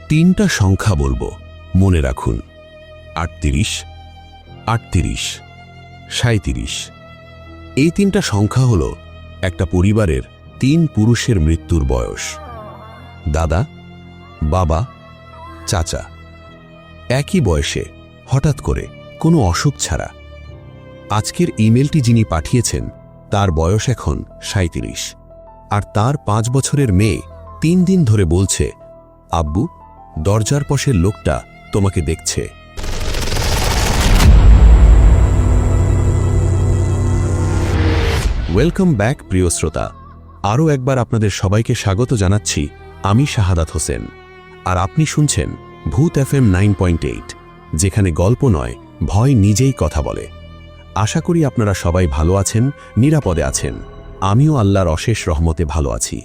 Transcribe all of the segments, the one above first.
তিনটা সংখ্যা বলবো, মনে রাখুন। ৩৮, ৩৮, ৩৭। এই তিনটা সংখ্যা হলো একটা পরিবারের ৩ পুরুষের মৃত্যুর বয়স। দাদা, বাবা, চাচা, একই বয়সে, হঠাৎ করে, কোনো অসুখ ছাড়া। আজকের ইমেলটি যিনি পাঠিয়েছেন তার বয়স এখন ৩৭, আর তার ৫ বছরের মেয়ে ৩ দিন ধরে বলছে, আব্বু, দরজার পাশের লোকটা তোমাকে দেখছে। ওয়েলকাম ব্যাক প্রিয় শ্রোতা, আরও একবার আপনাদের সবাইকে স্বাগত জানাচ্ছি। আমি শাহাদাত হোসেন, আর আপনি শুনছেন ভূত FM 9.8, যেখানে গল্প নয়, ভয় নিজেই কথা বলে। আশা করি আপনারা সবাই ভালো আছেন, নিরাপদে আছেন। আমিও আল্লাহর অশেষ রহমতে ভালো আছি।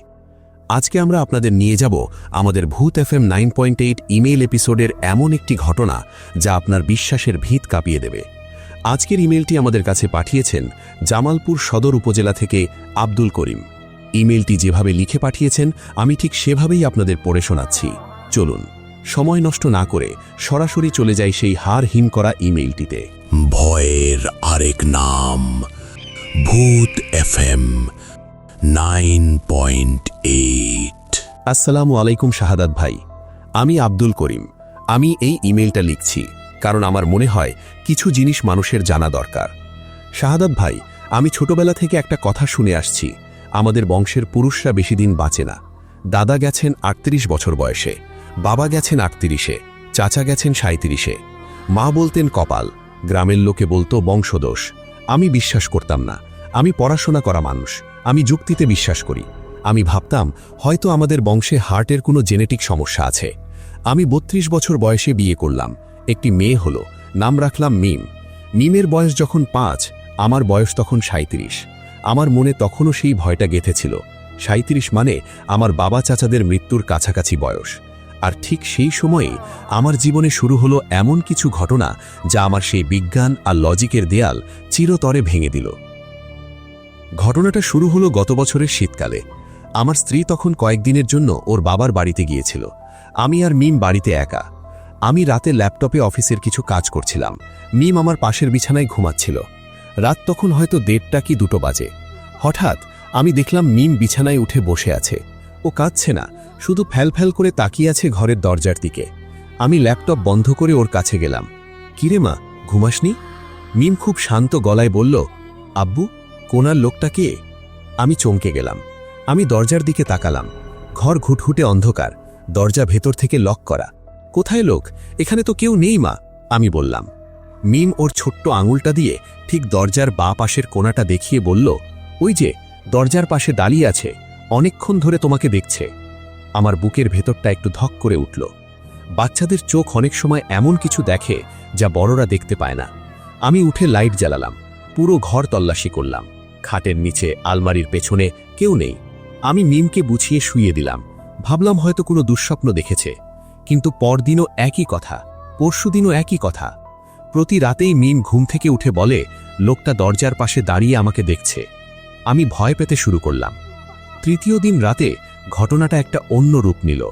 আজকে আমরা আপনাদের নিয়ে যাব আমাদের ভূত FM 9.8 ইমেইল এপিসোডের এমন একটি ঘটনা যা আপনার বিশ্বাসের ভিত কাঁপিয়ে দেবে। আজকের ইমেলটি আমাদের কাছে পাঠিয়েছেন জামালপুর সদর উপজেলা থেকে আব্দুল করিম। ইমেলটি যেভাবে লিখে পাঠিয়েছেন আমি ঠিক সেভাবেই আপনাদের পড়ে শোনাচ্ছি। চলুন, সময় নষ্ট না করে সরাসরি চলে যাই সেই হাড় হিম করা ইমেইলটিতে। ভয়ের আরেক নাম, ভূত FM 9.8। আসসালামু আলাইকুম শাহাদাত ভাই, আমি আব্দুল করিম। আমি এই ইমেইলটা লিখছি কারণ আমার মনে হয় কিছু জিনিস মানুষের জানা দরকার। শাহাদাত ভাই, আমি ছোটবেলা থেকে একটা কথা শুনে আসছি, আমাদের বংশের পুরুষরা বেশি দিন বাঁচে না। দাদা গেছেন ৩৮ বছর বয়সে, বাবা গেছেন ৩৮-এ, চাচা গেছেন ৩৭-এ। মা বলতেন কপাল, গ্রামের লোকে বলতো বংশদোষ। আমি বিশ্বাস করতাম না। আমি পড়াশোনা করা মানুষ, আমি যুক্তিতে বিশ্বাস করি। আমি ভাবতাম হয়তো আমাদের বংশে হার্টের কোনো জেনেটিক সমস্যা আছে। আমি ৩২ বছর বয়সে বিয়ে করলাম, একটি মেয়ে হলো, নাম রাখলাম মিম। মিমের বয়স যখন ৫, আমার বয়স তখন ৩৭। আমার মনে তখনও সেই ভয়টা গেঁথেছিল, ৩৭ মানে আমার বাবা চাচাদের মৃত্যুর কাছাকাছি বয়স। আর ঠিক সেই সময়েই আমার জীবনে শুরু হলো এমন কিছু ঘটনা যা আমার সেই বিজ্ঞান আর লজিকের দেয়াল চিরতরে ভেঙে দিল। ঘটনাটা শুরু হলো গত বছরের শীতকালে। আমার স্ত্রী তখন কয়েকদিনের জন্য ওর বাবার বাড়িতে গিয়েছিল। আমি আর মিম বাড়িতে একা। আমি রাতে ল্যাপটপে অফিসের কিছু কাজ করছিলাম, মিম আমার পাশের বিছানায় ঘুমাচ্ছিল। রাত তখন হয়তো ১:৩০ কি ২টো বাজে। হঠাৎ আমি দেখলাম মিম বিছানায় উঠে বসে আছে। ও কাঁদছে না, শুধু ফ্যালফ্যাল করে তাকিয়ে আছে ঘরের দরজার দিকে। আমি ল্যাপটপ বন্ধ করে ওর কাছে গেলাম। কিরে মা, ঘুমাসনি? মিম খুব শান্ত গলায় বলল, আব্বু, কোনার লোকটা কে? আমি চমকে গেলাম। আমি দরজার দিকে তাকালাম। ঘর ঘুটঘুটে অন্ধকার, দরজা ভেতর থেকে লক করা। কোথায় লোক? এখানে তো কেউ নেই মা, আমি বললাম। মিম ওর ছোট্ট আঙুলটা দিয়ে ঠিক দরজার বাঁ পাশের কোণাটা দেখিয়ে বলল, ওই যে দরজার পাশে দাঁড়িয়ে আছে, অনেকক্ষণ ধরে তোমাকে দেখছে। আমার বুকের ভেতরটা একটু ধক করে উঠল। বাচ্চাদের চোখ অনেক সময় এমন কিছু দেখে যা বড়রা দেখতে পায় না। আমি উঠে লাইট জ্বালালাম, পুরো ঘর তল্লাশি করলাম। খাটের নিচে, আলমারির পেছনে কেউ নেই। আমি মিমকে বুঝিয়ে শুইয়ে দিলাম, ভাবলাম হয়তো কোনো দুঃস্বপ্ন দেখেছে। কিন্তু পরদিনও একই কথা, পরশুদিনও একই কথা। প্রতি রাতেই মিম ঘুম থেকে উঠে বলে, লোকটা দরজার পাশে দাঁড়িয়ে আমাকে দেখছে। আমি ভয় পেতে শুরু করলাম। তৃতীয় দিন রাতে ঘটনাটা একটা অন্য রূপ নিল।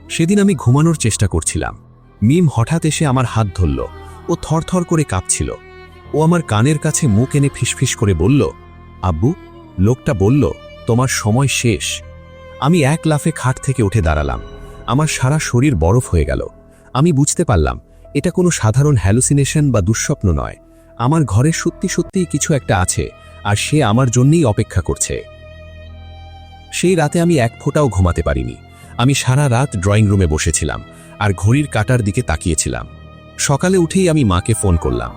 সেদিন আমি ঘুমানোর চেষ্টা করছিলাম। মিম হঠাৎ এসে আমার হাত ধরল। ও থরথর করে কাঁপছিল। ও আমার কানের কাছে মুখ এনে ফিসফিস করে বলল, আব্বু, লোকটা বলল তোমার সময় শেষ। আমি এক লাফে খাট থেকে উঠে দাঁড়ালাম। আমার সারা শরীর বরফ হয়ে গেল। আমি বুঝতে পারলাম এটা কোনো সাধারণ হ্যালুসিনেশন বা দুঃস্বপ্ন নয়। আমার ঘরে সত্যি সত্যিই কিছু একটা আছে, আর সে আমার জন্যই অপেক্ষা করছে। সেই রাতে আমি এক ফোঁটাও ঘুমাতে পারিনি। আমি সারা রাত ড্রয়িং রুমে বসেছিলাম আর ঘড়ির কাঁটার দিকে তাকিয়েছিলাম। সকালে উঠেই আমি মাকে ফোন করলাম।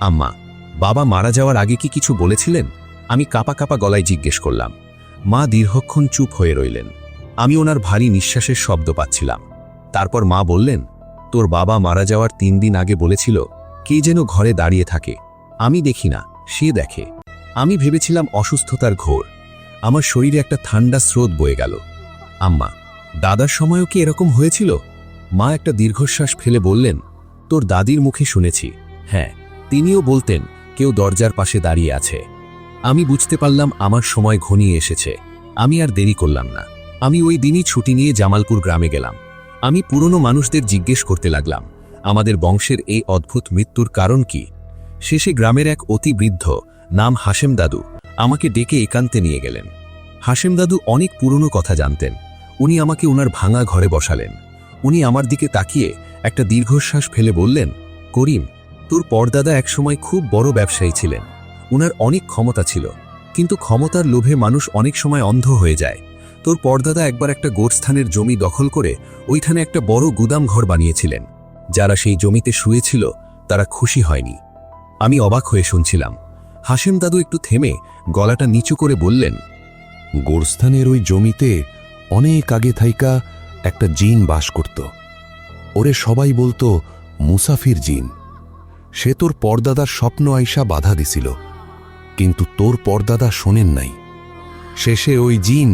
আম্মা, বাবা মারা যাওয়ার আগে কি কিছু বলেছিলেন? আমি কাঁপা কাঁপা গলায় জিজ্ঞেস করলাম। মা দীর্ঘক্ষণ চুপ হয়ে রইলেন। আমি ওনার ভারী নিঃশ্বাসের শব্দ পাচ্ছিলাম। তারপর মা বললেন, তোর বাবা মারা যাওয়ার ৩ দিন আগে বলেছিল কে যেন ঘরে দাঁড়িয়ে থাকে। আমি দেখি না, সে দেখে। আমি ভেবেছিলাম অসুস্থতার ঘোর। আমার শরীরে একটা ঠান্ডা স্রোত বয়ে গেল। আম্মা, দাদার সময়ও কি এরকম হয়েছিল? মা একটা দীর্ঘশ্বাস ফেলে বললেন, তোর দাদির মুখে শুনেছি। হ্যাঁ, তিনিও বলতেন কেউ দরজার পাশে দাঁড়িয়ে আছে। আমি বুঝতে পারলাম আমার সময় ঘনিয়ে এসেছে। আমি আর দেরি করলাম না। আমি ওই দিনই ছুটি নিয়ে জামালপুর গ্রামে গেলাম। আমি পুরনো মানুষদের জিজ্ঞেস করতে লাগলাম আমাদের বংশের এই অদ্ভুত মৃত্যুর কারণ কি। শেষে গ্রামের এক অতি বৃদ্ধ নাম হাশেম দাদু আমাকে ডেকে একান্তে নিয়ে গেলেন। হাশেম দাদু অনেক পুরনো কথা জানতেন। উনি আমাকে ওনার ভাঙা ঘরে বসালেন। উনি আমার দিকে তাকিয়ে একটা দীর্ঘশ্বাস ফেলে বললেন, করিম, তোর পরদাদা একসময় খুব বড় ব্যবসায়ী ছিলেন। উনার অনেক ক্ষমতা ছিল, কিন্তু ক্ষমতার লোভে মানুষ অনেক সময় অন্ধ হয়ে যায়। তোর পরদাদা একবার একটা গোরস্থানের জমি দখল করে ওইখানে একটা বড় গুদাম ঘর বানিয়েছিলেন। যারা সেই জমিতে শুয়েছিল তারা খুশি হয়নি। আমি অবাক হয়ে শুনছিলাম। হাশেম দাদু একটু থেমে গলাটা নিচু করে বললেন, গোরস্থানের ওই জমিতে অনেক আগে থাইকা একটা জিন বাস করত। ওরে সবাই বলতো মুসাফির জিন। সে তোর পরদাদার স্বপ্ন আইসা বাধা দিছিল, কিন্তু তোর পরদাদা শোনেন নাই। শেষে ওই জিন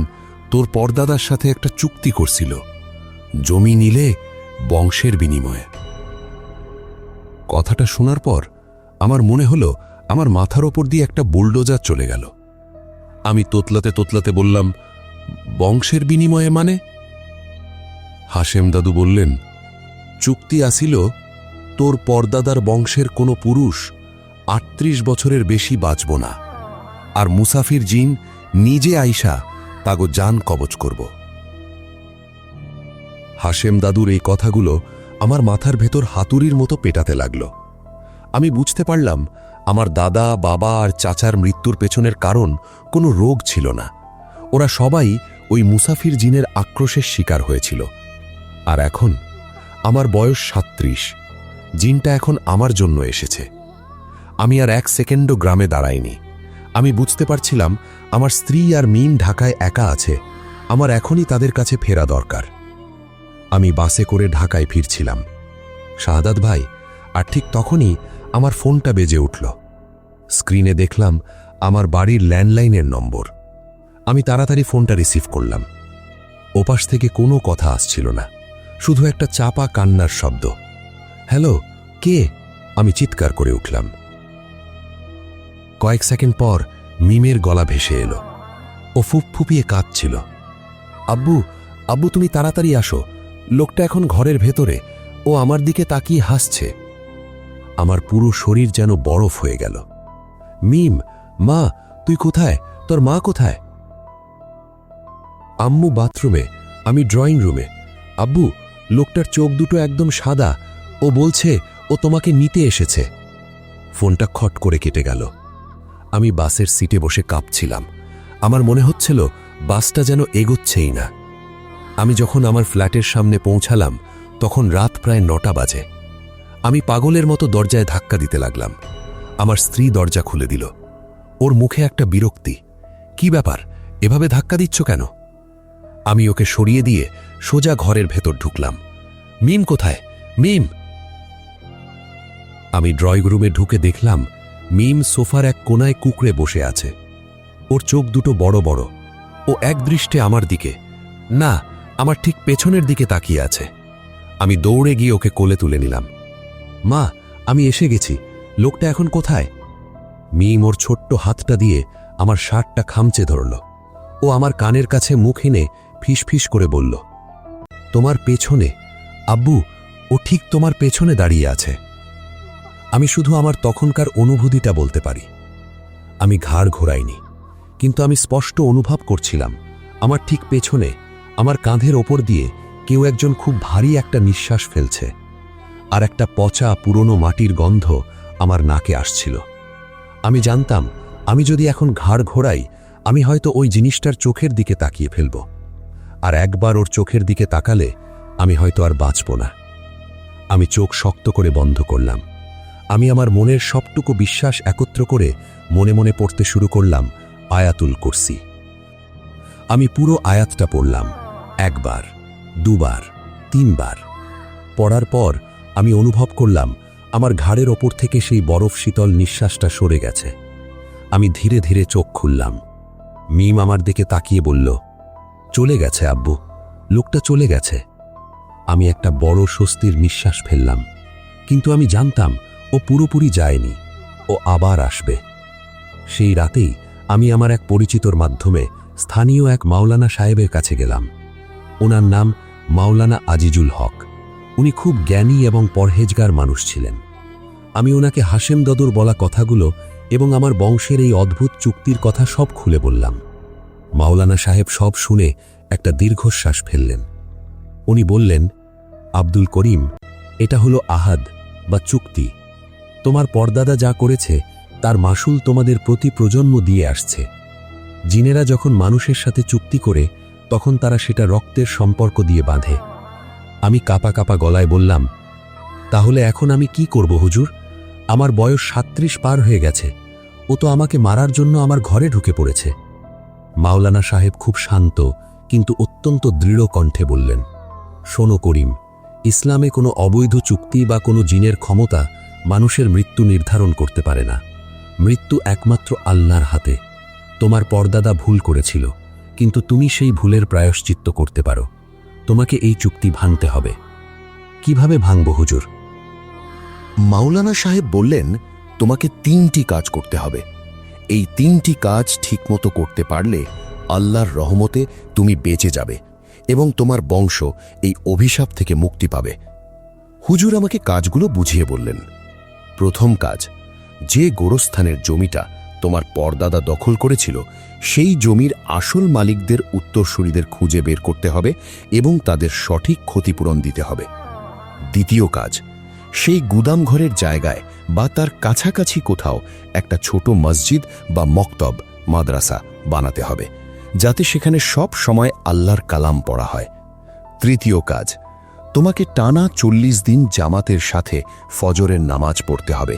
তোর পরদাদার সাথে একটা চুক্তি করছিল, জমি নিলে বংশের বিনিময়ে। কথাটা শোনার পর আমার মনে হলো আমার মাথার ওপর দিয়ে একটা বুলডোজার চলে গেল। আমি তোতলাতে তোতলাতে বললাম, বংশের বিনিময়ে মানে? হাশেম দাদু বললেন, চুক্তি আসিল তোর পরদাদার বংশের কোনো পুরুষ ৩৮ বছরের বেশি বাঁচব না, আর মুসাফির জিন নিজে আইসা তাগো জান কবচ করব। হাশেম দাদুর এই কথাগুলো আমার মাথার ভেতর হাতুড়ির মতো পেটাতে লাগল। আমি বুঝতে পারলাম আমার দাদা, বাবা আর চাচার মৃত্যুর পেছনের কারণ কোনো রোগ ছিল না। ওরা সবাই ওই মুসাফির জিনের আক্রোশের শিকার হয়েছিল। আর এখন আমার বয়স ৩৭। জিনটা এখন আমার জন্য এসেছে। আমি আর এক সেকেন্ডও গ্রামে দাঁড়াইনি। আমি বুঝতে পারছিলাম আমার স্ত্রী আর মিম ঢাকায় একা আছে। আমার এখনই তাদের কাছে ফেরা দরকার। আমি বাসে করে ঢাকায় ফিরছিলাম, শাহাদাত ভাই, আর ঠিক তখনই আমার ফোনটা বেজে উঠল। স্ক্রিনে দেখলাম আমার বাড়ির ল্যান্ডলাইনের নম্বর। আমি তাড়াতাড়ি ফোনটা রিসিভ করলাম। ওপাশ থেকে কোনো কথা আসছিল না, শুধু একটা চাপা কান্নার শব্দ। হ্যালো, কে? আমি চিৎকার করে উঠলাম। কয়েক সেকেন্ড পর মিমের গলা ভেসে এলো। ও ফুপফুপিয়ে কাঁদছিল। আব্বু, আব্বু, তুমি তাড়াতাড়ি আসো, লোকটা এখন ঘরের ভেতরে, ও আমার দিকে তাকিয়ে হাসছে। আমার পুরো শরীর যেন বরফ হয়ে গেল। মিম, মা, তুই কোথায়? তোর মা কোথায়? আম্মু বাথরুমে, আমি ড্রয়িং রুমে। আব্বু, লোকটার চোখ দুটো একদম সাদা, ও বলছে ও তোমাকে নিতে এসেছে। ফোনটা খট করে কেটে গেল। আমি বাসের সিটে বসে কাঁপছিলাম। আমার মনে হচ্ছিল বাসটা যেন এগোচ্ছেই না। আমি যখন আমার ফ্ল্যাটের সামনে পৌঁছালাম তখন রাত প্রায় ৯টা বাজে। আমি পাগলের মতো দরজায় ধাক্কা দিতে লাগলাম। আমার স্ত্রী দরজা খুলে দিল। ওর মুখে একটা বিরক্তি। কি ব্যাপার, এভাবে ধাক্কা দিচ্ছ কেন? আমি ওকে সরিয়ে দিয়ে সোজা ঘরের ভেতর ঢুকলাম। মিম কোথায়? মিম! আমি ড্রয়িং রুমে ঢুকে দেখলাম মিম সোফার এক কোনায় কুঁকড়ে বসে আছে। ওর চোখ দুটো বড় বড়। ও এক দৃষ্টে আমার দিকে, না, আমার ঠিক পেছনের দিকে তাকিয়ে আছে। আমি দৌড়ে গিয়ে ওকে কোলে তুলে নিলাম। মা, আমি এসে গেছি, লোকটা এখন কোথায়? মিম ওর ছোট্ট হাতটা দিয়ে আমার শার্টটা খামচে ধরল। ও আমার কানের কাছে মুখ এনে ফিসফিস করে বলল, তোমার পেছনে আব্বু, ও ঠিক তোমার পেছনে দাঁড়িয়ে আছে। আমি শুধু আমার তখনকার অনুভূতিটা বলতে পারি। আমি ঘাড় ঘোরাইনি, কিন্তু আমি স্পষ্ট অনুভব করছিলাম আমার ঠিক পেছনে, আমার কাঁধের ওপর দিয়ে কেউ একজন খুব ভারী একটা নিঃশ্বাস ফেলছে, আর একটা পচা পুরনো মাটির গন্ধ আমার নাকে আসছিল। আমি জানতাম আমি যদি এখন ঘাড় ঘোরাই আমি হয়তো ওই জিনিসটার চোখের দিকে তাকিয়ে ফেলব, আর একবার ওর চোখের দিকে তাকালে আমি হয়তো আর বাঁচব না। আমি চোখ শক্ত করে বন্ধ করলাম। আমি আমার মনের সবটুকু বিশ্বাস একত্র করে মনে মনে পড়তে শুরু করলাম আয়াতুল কুরসি। আমি পুরো আয়াতটা পড়লাম, একবার, দুবার, তিনবার। পড়ার পর আমি অনুভব করলাম আমার ঘাড়ের ওপর থেকে সেই বরফ শীতল নিঃশ্বাসটা সরে গেছে। আমি ধীরে ধীরে চোখ খুললাম। মিম আমার দিকে তাকিয়ে বলল, চলে গেছে আব্বু, লোকটা চলে গেছে। আমি একটা বড় স্বস্তির নিঃশ্বাস ফেললাম, কিন্তু আমি জানতাম ও পুরোপুরি যায়নি, ও আবার আসবে। সেই রাতেই আমি আমার এক পরিচিতর মাধ্যমে স্থানীয় এক মাওলানা সাহেবের কাছে গেলাম। ওনার নাম মাওলানা আজিজুল হক। উনি খুব জ্ঞানী এবং পরহেজগার মানুষ ছিলেন। আমি ওনাকে হাশেম দাদুর বলা কথাগুলো এবং আমার বংশের এই অদ্ভুত চুক্তির কথা সব খুলে বললাম। মাওলানা সাহেব সব শুনে একটা দীর্ঘশ্বাস ফেললেন। উনি বললেন, আব্দুল করিম, এটা হলো আহাদ বা চুক্তি। তোমার পরদাদা যা করেছে তার মাসুল তোমাদের প্রতি প্রজন্ম দিয়ে আসছে। জিনেরা যখন মানুষের সাথে চুক্তি করে তখন তারা সেটা রক্তের সম্পর্ক দিয়ে বাঁধে। আমি কাঁপা কাঁপা গলায় বললাম, তাহলে এখন আমি কি করব হুজুর? আমার বয়স 37 পার হয়ে গেছে। ও তো আমাকে মারার জন্য আমার ঘরে ঢুকে পড়েছে। মাওলানা সাহেব খুব শান্ত কিন্তু অত্যন্ত দৃঢ় কণ্ঠে বললেন, শোনো করিম, ইসলামে কোনো অবৈধ চুক্তি বা কোনো জিনের ক্ষমতা মানুষের মৃত্যু নির্ধারণ করতে পারে না। মৃত্যু একমাত্র আল্লাহর হাতে। তোমার পরদাদা ভুল করেছিল, কিন্তু তুমি সেই ভুলের প্রায়শ্চিত্ত করতে পারো। তোমাকে এই চুক্তি ভাঙতে হবে। কিভাবে ভাঙব হুজুর? মাওলানা সাহেব বললেন, তোমাকে 3টি কাজ করতে হবে। এই 3টি কাজ ঠিকমতো করতে পারলে আল্লাহর রহমতে তুমি বেঁচে যাবে এবং তোমার বংশ এই অভিশাপ থেকে মুক্তি পাবে। হুজুর আমাকে কাজগুলো বুঝিয়ে বললেন। প্রথম কাজ, যে গোরস্থানের জমিটা তোমার পরদাদা দখল করেছিল সেই জমির আসল মালিকদের উত্তরসূরিদের খুঁজে বের করতে হবে এবং তাদের সঠিক ক্ষতিপূরণ দিতে হবে। দ্বিতীয় কাজ, সেই গুদামঘরের জায়গায় বা তার কাছাকাছি কোথাও একটা ছোট মসজিদ বা মক্তব মাদ্রাসা বানাতে হবে, যাতে সেখানে সব সময় আল্লাহর কালাম পড়া হয়। তৃতীয় কাজ, তোমাকে টানা 40 দিন জামাতের সাথে ফজরের নামাজ পড়তে হবে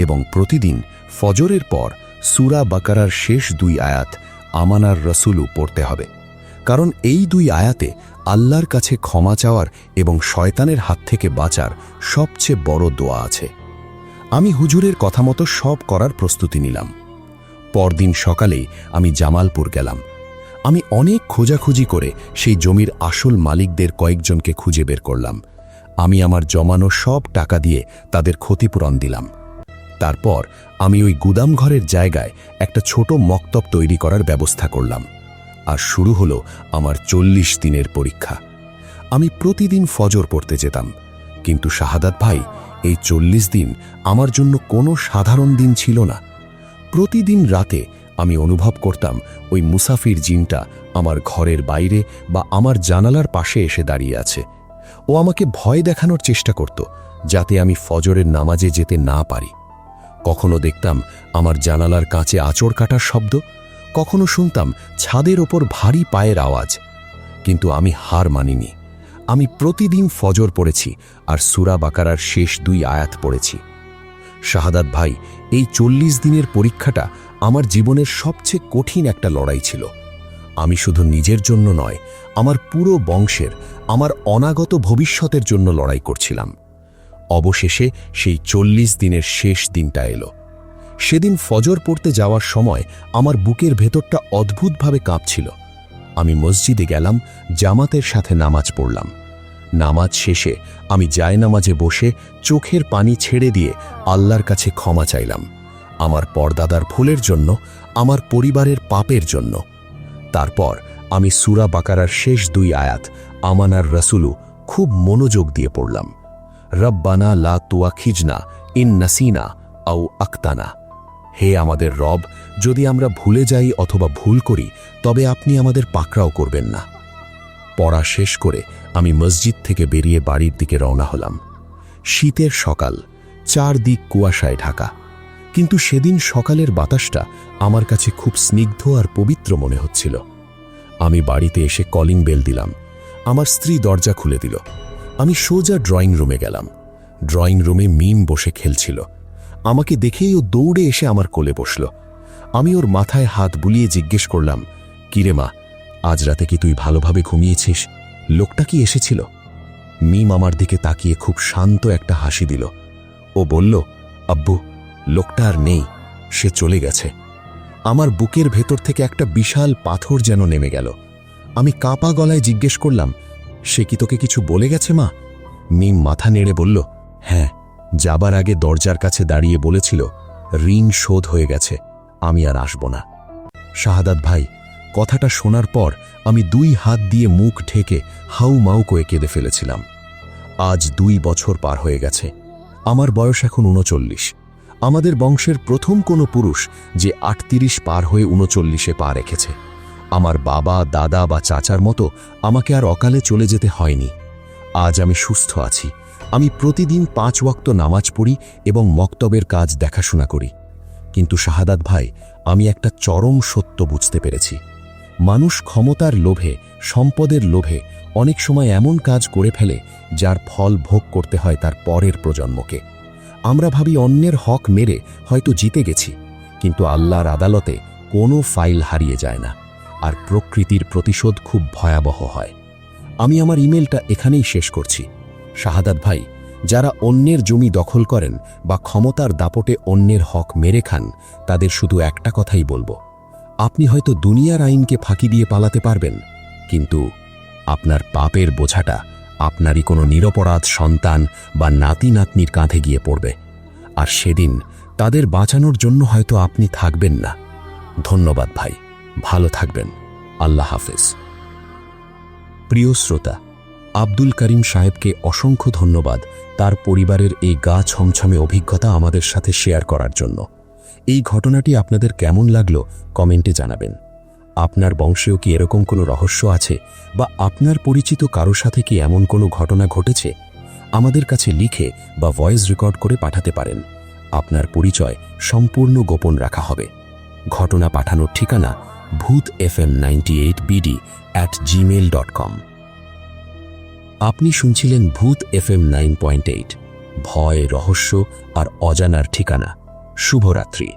এবং প্রতিদিন ফজরের পর সূরা বাকারার শেষ 2 আয়াত আমানার রসুলু পড়তে হবে, কারণ এই 2 আয়াতে আল্লাহর কাছে ক্ষমা চাওয়ার এবং শয়তানের হাত থেকে বাঁচার সবচেয়ে বড় দোয়া আছে। আমি হুজুরের কথা মতো সব করার প্রস্তুতি নিলাম। পরদিন সকালেই আমি জামালপুর গেলাম। আমি অনেক খোঁজাখুঁজি করে সেই জমির আসল মালিকদের কয়েকজনকে খুঁজে বের করলাম। আমি আমার জমানো সব টাকা দিয়ে তাদের ক্ষতিপূরণ দিলাম। তারপর আমি ওই গুদামঘরের জায়গায় একটা ছোট মক্তব তৈরি করার ব্যবস্থা করলাম। আর শুরু হলো আমার 40 দিনের পরীক্ষা। আমি প্রতিদিন ফজর পড়তে যেতাম, কিন্তু শাহাদাত ভাই, এই 40 দিন আমার জন্য কোনো সাধারণ দিন ছিল না। প্রতিদিন রাতে আমি অনুভব করতাম ওই মুসাফির জিনটা আমার ঘরের বাইরে বা আমার জানালার পাশে এসে দাঁড়িয়ে আছে। ও আমাকে ভয় দেখানোর চেষ্টা করত, যাতে আমি ফজরের নামাজে যেতে না পারি। কখনো দেখতাম আমার জানালার কাঁচে আঁচড় কাটার শব্দ, কখনো শুনতাম ছাদের ওপর ভারী পায়ের আওয়াজ। কিন্তু আমি হার মানিনি। আমি প্রতিদিন ফজর পড়েছি আর সূরা বাকারার শেষ 2 আয়াত পড়েছি। শাহাদাত ভাই, এই 40 দিনের পরীক্ষাটা আমার জীবনের সবচেয়ে কঠিন একটা লড়াই ছিল। আমি শুধু নিজের জন্য নয়, আমার পুরো বংশের, আমার অনাগত ভবিষ্যতের জন্য লড়াই করছিলাম। অবশেষে সেই 40 দিনের শেষ দিনটা এলো। সেদিন ফজর পড়তে যাওয়ার সময় আমার বুকের ভেতরটা অদ্ভুতভাবে কাঁপছিল। আমি মসজিদে গেলাম, জামাতের সাথে নামাজ পড়লাম। নামাজ শেষে আমি জায়নামাজে বসে চোখের পানি ছেড়ে দিয়ে আল্লাহর কাছে ক্ষমা চাইলাম, আমার পরদাদার ভুলের জন্য, আমার পরিবারের পাপের জন্য। তারপর আমি সূরা বাকারার শেষ 2 আয়াত আমানার রসুলু খুব মনোযোগ দিয়ে পড়লাম। রব্বানা লা তুয়াখিজনা ইন নাসিনা আও আক্তানা। হে আমাদের রব, যদি আমরা ভুলে যাই অথবা ভুল করি তবে আপনি আমাদের পাকড়াও করবেন না। পড়া শেষ করে আমি মসজিদ থেকে বেরিয়ে বাড়ির দিকে রওনা হলাম। শীতের সকাল, চারদিক কুয়াশায় ঢাকা, কিন্তু সেদিন সকালের বাতাসটা আমার কাছে খুব স্নিগ্ধ আর পবিত্র মনে হচ্ছিল। আমি বাড়িতে এসে কলিং বেল দিলাম। আমার স্ত্রী দরজা খুলে দিল। আমি সোজা ড্রয়িং রুমে গেলাম। ড্রয়িং রুমে মিম বসে খেলছিল। আমাকে দেখেই ও দৌড়ে এসে আমার কোলে বসল। আমি ওর মাথায় হাত বুলিয়ে জিজ্ঞেস করলাম, কিরে মা, আজ রাতে কি তুই ভালোভাবে ঘুমিয়েছিস? লোকটা কি এসেছিল? মিম আমার দিকে তাকিয়ে খুব শান্ত একটা হাসি দিল। ও বলল, আব্বু, লোকটা আর নেই, সে চলে গেছে। আমার বুকের ভেতর থেকে একটা বিশাল পাথর যেন নেমে গেল। আমি কাঁপা গলায় জিজ্ঞেস করলাম, সে কি তোকে কিছু বলে গেছে মা? মিম মাথা নেড়ে বলল, হ্যাঁ, যাবার আগে দরজার কাছে দাঁড়িয়ে বলেছিল, ঋণ শোধ হয়ে গেছে, আমি আর আসব না। শাহাদাত ভাই, কথাটা শোনার পর আমি 2 হাত দিয়ে মুখ ঢেকে হাউ মাউ করে কেঁদে ফেলেছিলাম। আজ 2 বছর পার হয়ে গেছে। আমার বয়স এখন 39। আমাদের বংশের প্রথম কোনো পুরুষ যে 38 পার হয়ে 39-এ পা রেখেছে। আমার বাবা, দাদা বা চাচার মতো আমাকে আর অকালে চলে যেতে হয়নি। আজ আমি সুস্থ আছি। আমি প্রতিদিন 5 ওয়াক্ত নামাজ পড়ি এবং মক্তবের কাজ দেখাশোনা করি। কিন্তু শাহাদাত ভাই, আমি একটা চরম সত্য বুঝতে পেরেছি। মানুষ ক্ষমতার লোভে, সম্পদের লোভে অনেক সময় এমন কাজ করে ফেলে যার ফল ভোগ করতে হয় তার পরের প্রজন্মকে। আমরা ভাবি অন্যের হক মেরে হয়তো জিতে গেছি, কিন্তু আল্লাহর আদালতে কোনো ফাইল হারিয়ে যায় না, আর প্রকৃতির প্রতিশোধ খুব ভয়াবহ হয়। আমি আমার ইমেলটা এখানেই শেষ করছি। শাহাদাত ভাই, যারা অন্যের জমি দখল করেন বা ক্ষমতার দাপটে অন্যের হক মেরে খান, তাদের শুধু একটা কথাই বলবো, আপনি হয়তো দুনিয়ার আইনকে ফাঁকি দিয়ে পালাতে পারবেন, কিন্তু আপনার পাপের বোঝাটা আপনারই কোনো নিরপরাধ সন্তান বা নাতি নাতনির কাঁধে গিয়ে পড়বে, আর সেদিন তাদের বাঁচানোর জন্য হয়তো আপনি থাকবেন না। ধন্যবাদ ভাই, ভালো থাকবেন। আল্লাহ হাফেজ। প্রিয় শ্রোতা, আব্দুল করিম সাহেবকে অসংখ্য ধন্যবাদ তার পরিবারের এই গা ছমছমে অভিজ্ঞতা আমাদের সাথে শেয়ার করার জন্য। এই ঘটনাটি আপনাদের কেমন লাগলো কমেন্টে জানাবেন। আপনার বংশেও কি এরকম কোনো রহস্য আছে, বা আপনার পরিচিত কারো সাথে কি এমন কোনো ঘটনা ঘটেছে? আমাদের কাছে লিখে বা ভয়েস রেকর্ড করে পাঠাতে পারেন। আপনার পরিচয় সম্পূর্ণ গোপন রাখা হবে। ঘটনা পাঠানোর ঠিকানা bhutfm98bd@gmail.com। আপনি শুনছিলেন ভূত FM 9.8, ভয়, রহস্য আর অজানার ঠিকানা। শুভরাত্রি।